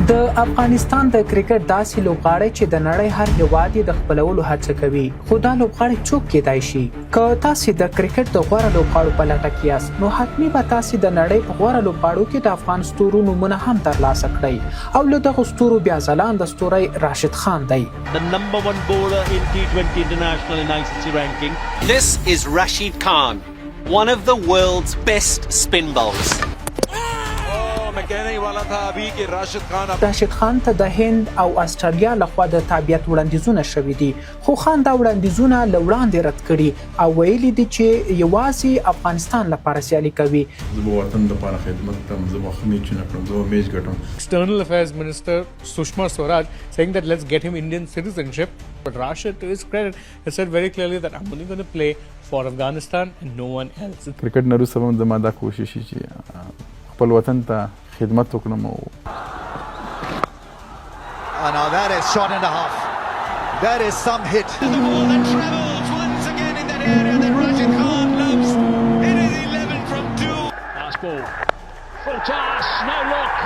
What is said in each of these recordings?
د افغانستان د کرېکټ داسې لوبغاړی چې د نړۍ هر هېواد یې د خپلولو هڅه کوي، خو دا لوبغاړی څوک کیدای شي؟ که تاسې د کرېکټ د غوره لوبغاړو په لټه کې یاست، نو حتمي به تاسې د نړۍ په غوره لوبغاړو کې د افغان ستورو نومونه هم ترلاسه کړئ، او له دغو ستورو بیا ځلانده ستوری راشد خان دی. The number one bowler in T20 international in ICC ranking. This is Rashid Khan, one of the world's best spin bowlers. راشد خان ته د هند او استرالیا لخوا د تابعیت وړاندیزونه شوي دي، خو خان دا وړاندیزونه له وړاندې رد کړي او ویلي دي چې یوازې افغانستان لپاره سیالي کوي. زه به وطن لپاره خدمت کوم، زه به ښه میچونه کړم، زه به میچ ګټم. External Affairs Minister Sushma Swaraj saying that let's get him Indian citizenship. But Rashid, to his credit, has said very clearly that I'm only going to play for Afghanistan and no one else. کرکټ نه وروسته هم زما دا کوشش چې خپل وطن ته خدمت وکړم. And now that is shot and a half. That is some hit. The ball that travels once again in that area that Rashid Khan loves. It is 11 from 2. Last ball. Full toss, no look.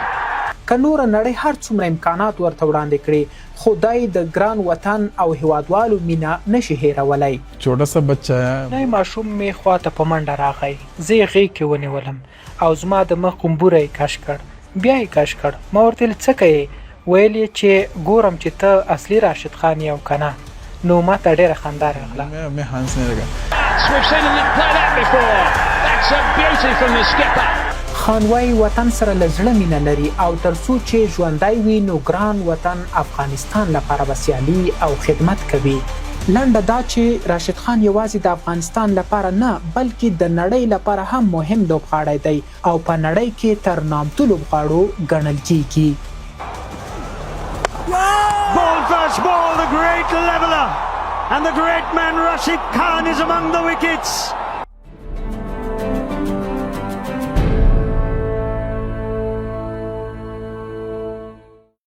که نوره نړۍ هر څومره امکانات ورته وړاندې کړي، خو دی د ګران وطن او هیوادوالو مینه نشي هیرولی. छोटा सा बच्चा है. نوی ماشوم مې خواته په منډه راغی، زه یې غېږ کې ونیولم او زما د مخ قمبوره یې کش کړ، بیا یې کش کړ. ما ورته ویل څه کوې؟ ویل یې چې ګورم چې ته اصلي راشد خان یې او که نه. نو ما ته ډېره خندا راغله. मैं हंसने लगा. We've seen him play that before. That's a beauty from the skipper. خان وايي وطن سره له زړه مینه لري او تر څو چې ژوندی وي نو ګران وطن افغانستان لپاره به سیالي او خدمت کوي. لنډه دا چې راشد خان یوازې د افغانستان لپاره نه بلکې د نړۍ لپاره هم مهم لوبغاړی دی او په نړۍ کې تر نامتو لوبغاړو ګڼل کیږي. Ball first ball, the great leveller. And the great man Rashid Khan is among the wickets.